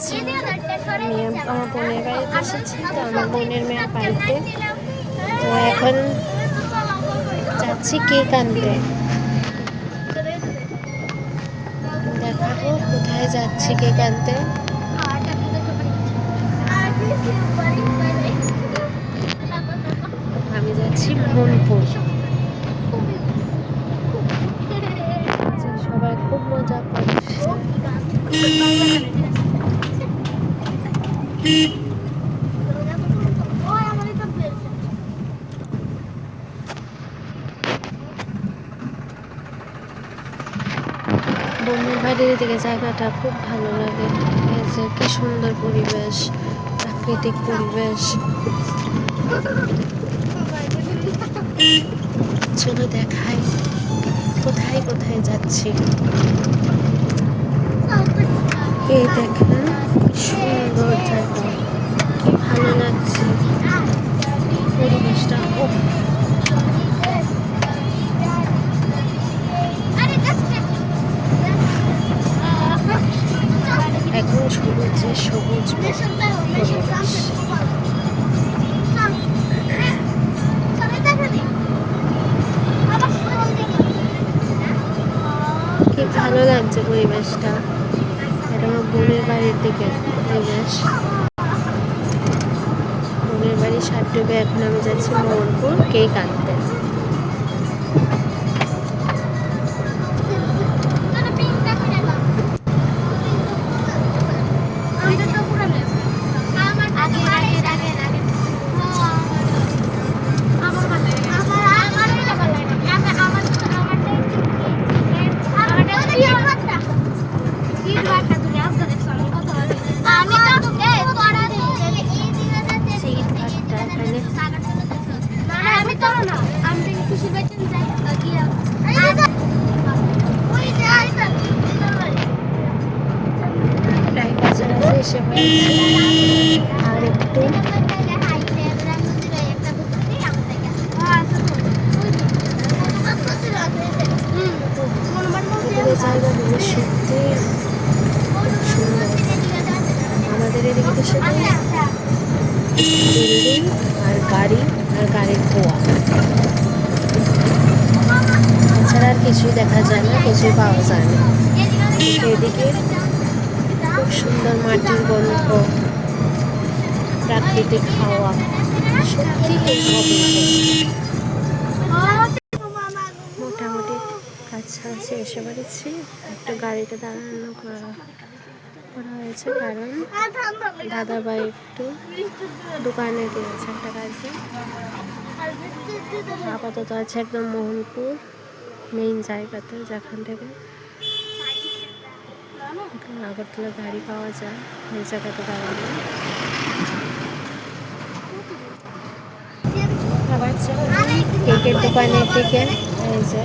এসেছি, আমি আমার বোনের বাড়িতে এসেছি, তো আমার বোনের মেয়ের বাড়িতে। তো এখন যাচ্ছি কেক আনতে। দেখাবো কোথায় যাচ্ছি কেক আনতে। আমি যাচ্ছি মোহনপুর। সবাই খুব মজা করছে। বোনের বাড়ির দিকে জায়গাটা খুব ভালো লাগে। এই যে কি সুন্দর পরিবেশ, প্রাকৃতিক পরিবেশ। চলো দেখাই কোথায় কোথায় যাচ্ছি। এই দেখেন সুন্দর জায়গা, কি ভালো লাগছে পরিবেশটা। একদম সবুজে সবুজ পরিবেশ। কি ভালো লাগছে পরিবেশটা। এটা আমার বোনের বাড়ির দিকে পরিবেশ। বোনের বাড়ি সাতডুবে। এখন আমি যাচ্ছি মোহনপুর কেক আনতে। আর একটু জায়গাগুলো সত্যি সুন্দর। আমাদের এদিকে তো শুধু বিল্ডিং আর গাড়ির ধোঁয়া, এছাড়া আর কিছুই দেখা যায় না, কিছুই পাওয়া যায় না। এদিকে খুব সুন্দর মাটির গন্ধ, প্রাকৃতিক হাওয়া, সত্যি মোটামুটি কাছাকাছি এসে পড়েছি। একটু গাড়িটা দাঁড়ানো করা হয়েছে, কারণ দাদা ভাই একটু দোকানে গিয়েছে একটা কাজে। আপাতত আছে একদম মোহনপুর মেইন জায়গাতে, যেখান থেকে আগরতলা গাড়ি পাওয়া যায়, ওই জায়গাতে দাঁড়ানো। আবার কেকের দোকানের দিকে এই যে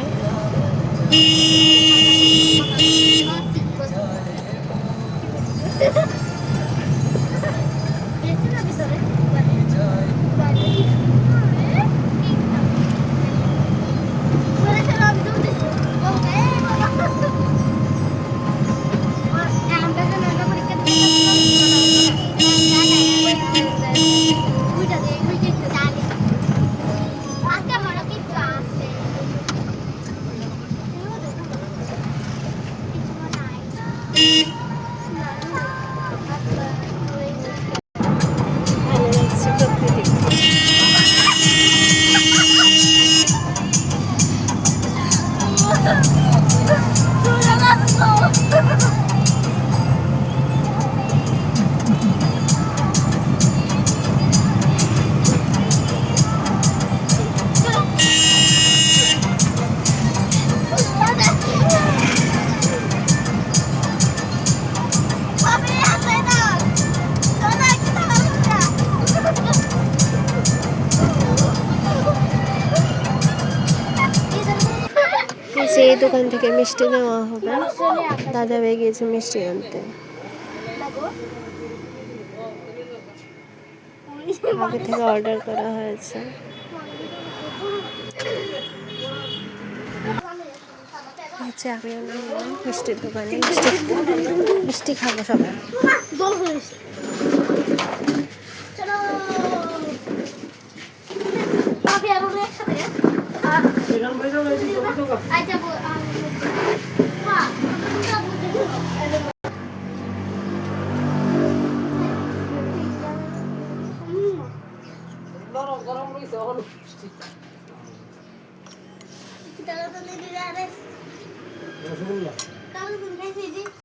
এই দোকান থেকে মিষ্টি নেওয়া হবে। দাদা ভাই গিয়েছে মিষ্টি আনতে। আগে থেকে অর্ডার করা হয়েছে। যাচ্ছে, আমিও নামলাম মিষ্টির দোকানে। মিষ্টি খাবো সবাই। গরম রয়েছে রসগোল্লা